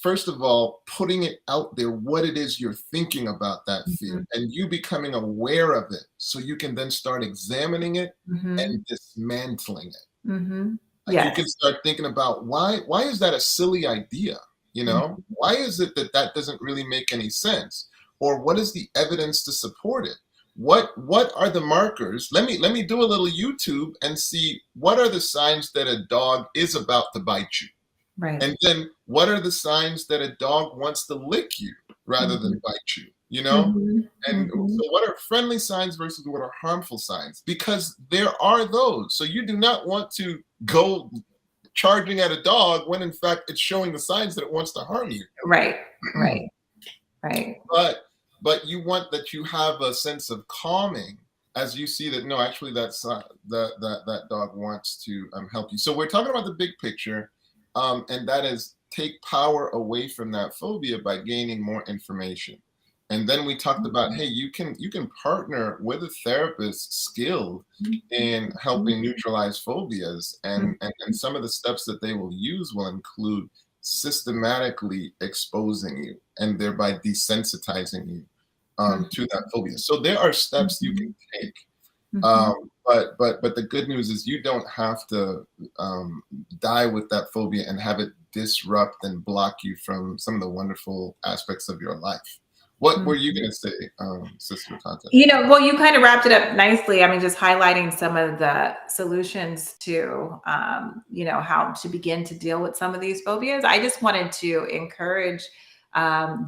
first of all, putting it out there, what it is you're thinking about that fear, Mhm. and you becoming aware of it so you can then start examining it Mhm. and dismantling it. Mhm. Like you can Yes. start thinking about why is that a silly idea? Mhm. Why is it that doesn't really make any sense? Or what is the evidence to support it? What are the markers? Let me do a little YouTube and see what are the signs that a dog is about to bite you. Right. And then what are the signs that a dog wants to lick you rather Mhm. than bite you? Mhm. And Mhm. so what are friendly signs versus what are harmful signs? Because there are those. So you do not want to go charging at a dog when in fact it's showing the signs that it wants to harm you. Right. Right. Right. but you want that you have a sense of calming as you see that no, actually that dog wants to help you. So we're talking about the big picture, and that is take power away from that phobia by gaining more information. And then we talked about, hey, you can partner with a therapist skilled in helping neutralize phobias, and some of the steps that they will use will include systematically exposing you and thereby desensitizing you Mhm. to that phobia. So there are steps you can Mhm. take. Mhm. But the good news is you don't have to die with that phobia and have it disrupt and block you from some of the wonderful aspects of your life. What were you Mhm. going to say, Sister Tante? Well, you kind of wrapped it up nicely. I mean, just highlighting some of the solutions to, how to begin to deal with some of these phobias. I just wanted to encourage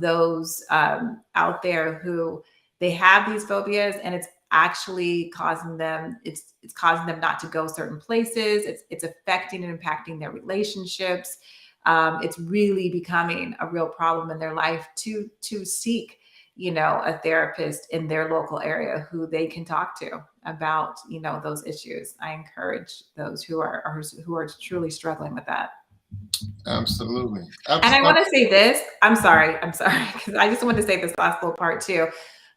those out there who they have these phobias, and it's actually causing them. It's causing them not to go certain places. It's affecting and impacting their relationships. It's really becoming a real problem in their life to seek a therapist in their local area who they can talk to about, those issues. I encourage those who are truly struggling with that. Absolutely. And I want to say this. I'm sorry, because I just want to say this last little part too.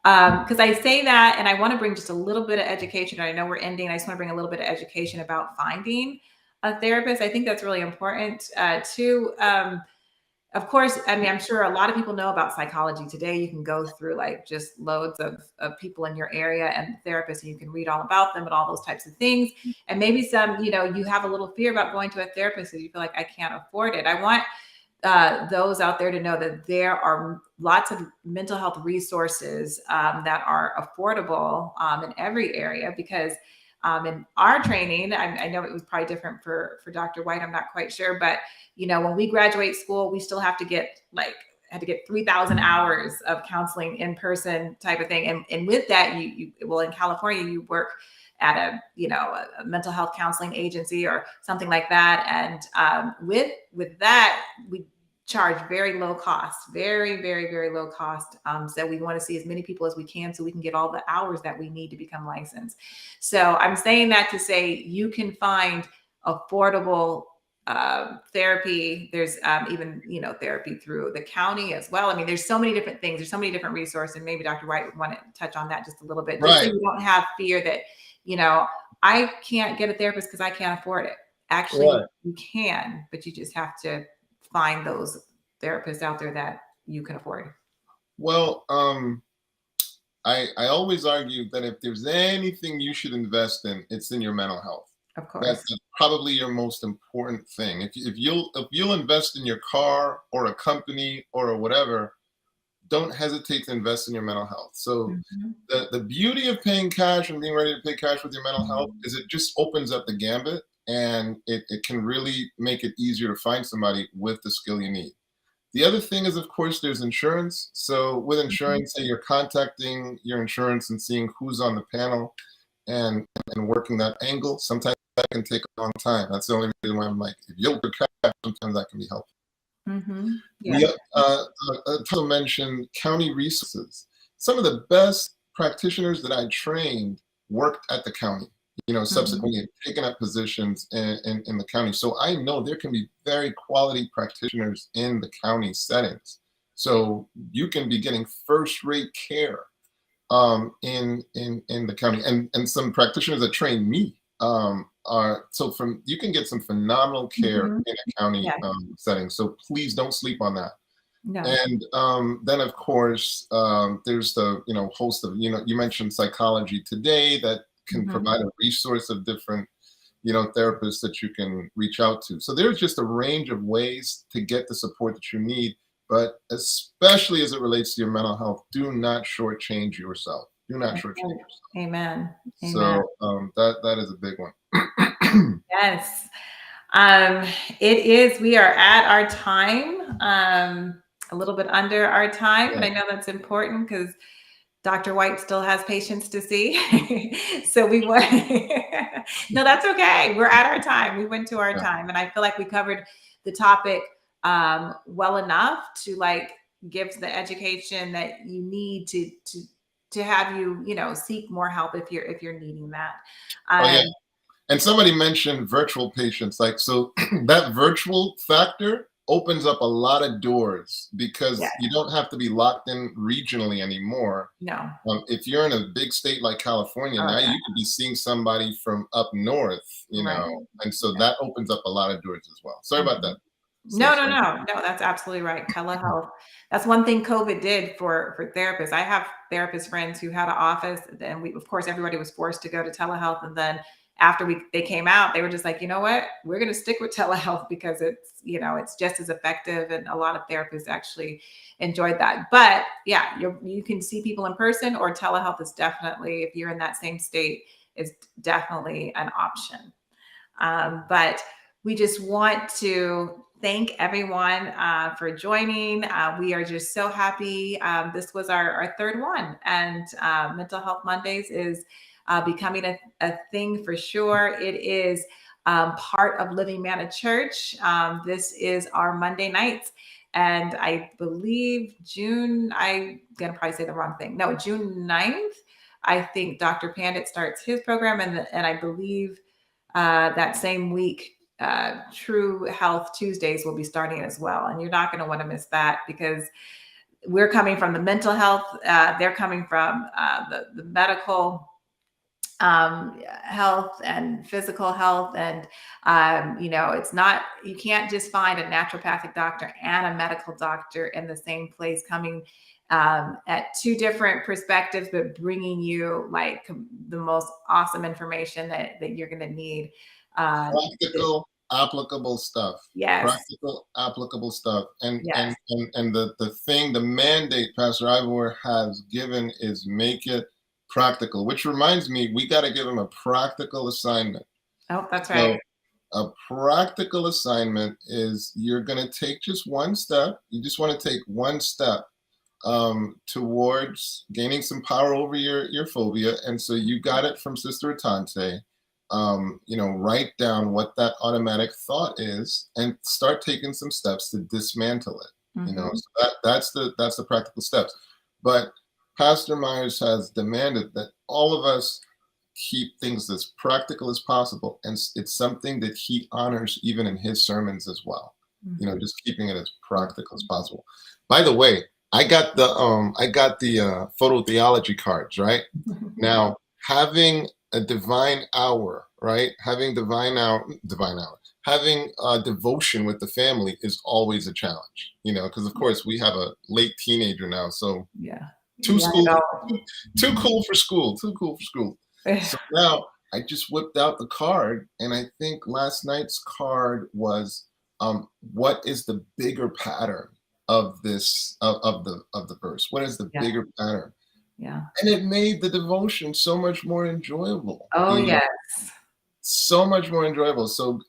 Because I say that, and I want to bring just a little bit of education. I know we're ending. I just want to bring a little bit of education about finding a therapist. I think that's really important too. Of course, I mean, I'm sure a lot of people know about psychology today. You can go through like just loads of people in your area and therapists, and you can read all about them and all those types of things. And maybe some, you have a little fear about going to a therapist because you feel like I can't afford it. I want those out there to know that there are lots of mental health resources that are affordable in every area, because in our training, I know it was probably different for Dr. Whyte, I'm not quite sure, but when we graduate school, we still have to get had to get 3,000 hours of counseling in person type of thing. And with that, well, in California, you work at a mental health counseling agency or something like that. And with that, we charge very low cost, very, very, very low cost. So we want to see as many people as we can so we can get all the hours that we need to become licensed. So I'm saying that to say you can find affordable therapy. There's even, therapy through the county as well. I mean, there's so many different things. There's so many different resources. And maybe Dr. Whyte would want to touch on that just a little bit, just so you don't have fear that, I can't get a therapist because I can't afford it. Actually, you can, but you just have to find those therapists out there that you can afford. Well, I always argue that if there's anything you should invest in, it's in your mental health. Of course. That's probably your most important thing. If you'll invest in your car or a company or whatever, don't hesitate to invest in your mental health. So the beauty of paying cash and being ready to pay cash with your mental health is it just opens up the gambit, and it can really make it easier to find somebody with the skill you need. The other thing is, of course, there's insurance. So with insurance, say you're contacting your insurance and seeing who's on the panel and working that angle. Sometimes that can take a long time. That's the only reason why I'm like, if you'll do cash, sometimes that can be helpful. We also mentioned county resources. Some of the best practitioners that I trained worked at the county, subsequently taken up positions in the county. So I know there can be very quality practitioners in the county settings. So you can be getting first-rate care in the county. And some practitioners that trained me you can get some phenomenal care in a county setting. So please don't sleep on that. No. And then of course there's the host of you mentioned Psychology Today that can provide a resource of different therapists that you can reach out to. So there's just a range of ways to get the support that you need, but especially as it relates to your mental health, do not shortchange yourself. Do not shortchange yourself. Amen. So that is a big one. Yes. It is. We are at our time, a little bit under our time, but I know that's important because Dr. Whyte still has patients to see. So we want, no, that's okay. We're at our time. We went to our time, and I feel like we covered the topic well enough to give the education that you need to have you, seek more help if you're needing that. And somebody mentioned virtual patients, so that virtual factor opens up a lot of doors because you don't have to be locked in regionally anymore. No. If you're in a big state like California, now you could be seeing somebody from up north, and so that opens up a lot of doors as well. Sorry about that. No, that's absolutely right. Telehealth. That's one thing COVID did for therapists. I have therapist friends who had an office, and of course, everybody was forced to go to telehealth. And then after they came out, they were just like, you know what, we're going to stick with telehealth because it's just as effective. And a lot of therapists actually enjoyed that. But you can see people in person, or telehealth is definitely, if you're in that same state, is definitely an option. But we just want to thank everyone for joining. We are just so happy. This was our third one, and Mental Health Mondays is becoming a thing for sure. It is part of Living Manna Church. This is our Monday nights. And I believe I'm going to probably say the wrong thing. No, June 9th, I think Dr. Pandit starts his program. And I believe that same week, True Health Tuesdays will be starting as well. And you're not going to want to miss that, because we're coming from the mental health. They're coming from the medical health and physical health. And, it's not, you can't just find a naturopathic doctor and a medical doctor in the same place, coming at two different perspectives, but bringing you the most awesome information that you're going to need. Practical. applicable stuff. Yes. Practical, applicable stuff. And Yes. the mandate Pastor Ivor has given is make it practical, which reminds me, we got to give him a practical assignment. Oh, that's So right. a practical assignment is you're going to take just one step. You just want to take one step towards gaining some power over your phobia. And so you got it from Sister Atante. Write down what that automatic thought is and start taking some steps to dismantle it. So that's the practical steps. But Pastor Myers has demanded that all of us keep things as practical as possible, and it's something that he honors even in his sermons as well. Just keeping it as practical as possible. By the way, I got the photo theology cards, right? Now, having a divine hour, right? Having having a devotion with the family is always a challenge, because of course we have a late teenager now, so Yeah. too cool for school. So now I just whipped out the card, and I think last night's card was, what is the bigger pattern of this of the verse? What is the bigger pattern? Yeah. And it made the devotion so much more enjoyable. Oh, yes. So much more enjoyable. So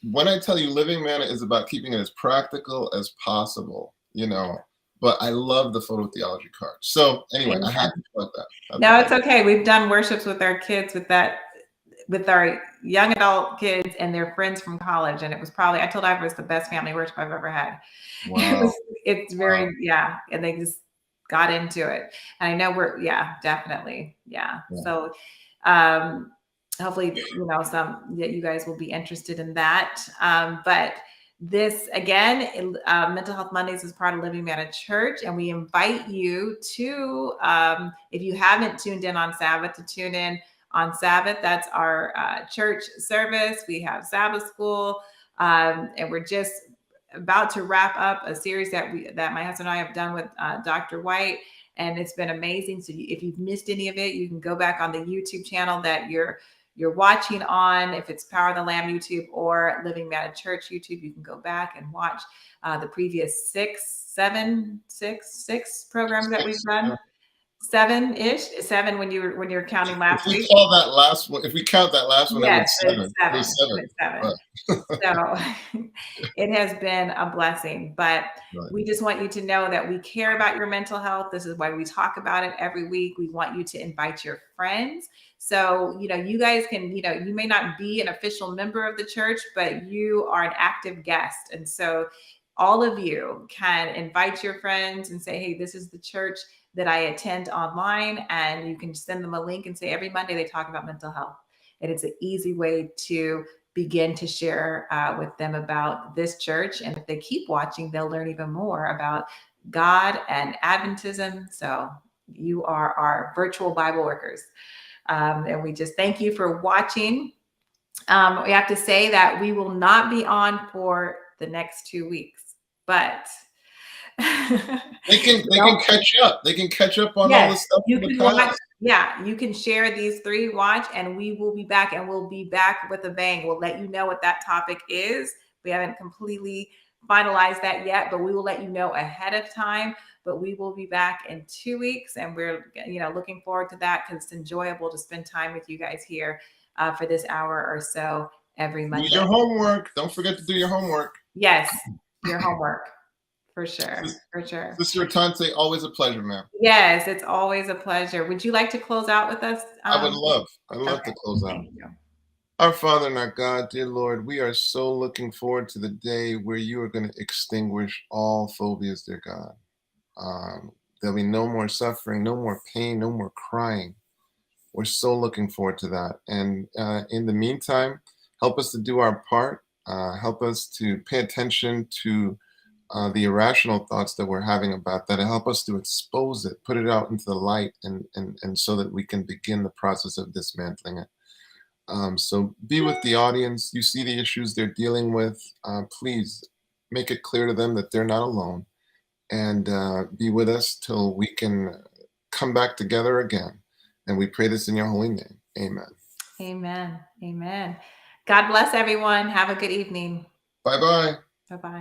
when I tell you Living Manna is about keeping it as practical as possible, but I love the photo theology card. So anyway, I had to put that. No, it's okay. We've done worships with our kids with our young adult kids and their friends from college. And it was probably, I told Ivor, it's the best family worship I've ever had. Wow. It's very, and they just got into it. And I know definitely. Yeah. So, hopefully, that you guys will be interested in that. But this, again, Mental Health Mondays is part of Living Manna Church, and we invite you to, if you haven't tuned in on Sabbath, to tune in on Sabbath. That's our church service. We have Sabbath school, and we're just about to wrap up a series that my husband and I have done with Dr. Whyte, and it's been amazing. So if you've missed any of it, you can go back on the YouTube channel that you're watching on. If it's Power of the Lamb YouTube or Living Manna Church YouTube, you can go back and watch the previous six programs that we've done. Seven when you're counting last week. If we count that last one, yes, it would seven. So it has been a blessing, but we just want you to know that we care about your mental health. This is why we talk about it every week. We want you to invite your friends. So, you guys can, you may not be an official member of the church, but you are an active guest. And so all of you can invite your friends and say, hey, this is the church that I attend online, and you can send them a link and say, every Monday they talk about mental health. And it's an easy way to begin to share with them about this church. And if they keep watching, they'll learn even more about God and Adventism. So you are our virtual Bible workers. And we just thank you for watching. We have to say that we will not be on for the next 2 weeks, but they can catch up. They can catch up on all the stuff. You can watch. Yeah, you can share these 3, watch, and we will be back, and we'll be back with a bang. We'll let you know what that topic is. We haven't completely finalized that yet, but we will let you know ahead of time. But we will be back in 2 weeks, and we're looking forward to that, because it's enjoyable to spend time with you guys here for this hour or so every Monday. Do your homework. Don't forget to do your homework. Yes, your homework. For sure. Sister Atante, always a pleasure, ma'am. Yes, it's always a pleasure. Would you like to close out with us? I would love to close out. Thank you. Our Father and our God, dear Lord, we are so looking forward to the day where you are going to extinguish all phobias, dear God. There'll be no more suffering, no more pain, no more crying. We're so looking forward to that. And in the meantime, help us to do our part. Help us to pay attention to the irrational thoughts that we're having about that, and help us to expose it, put it out into the light, and so that we can begin the process of dismantling it. So be with the audience. You see the issues they're dealing with. Please make it clear to them that they're not alone, and be with us till we can come back together again. And we pray this in your holy name. Amen. Amen. Amen. God bless everyone. Have a good evening. Bye bye. Bye bye.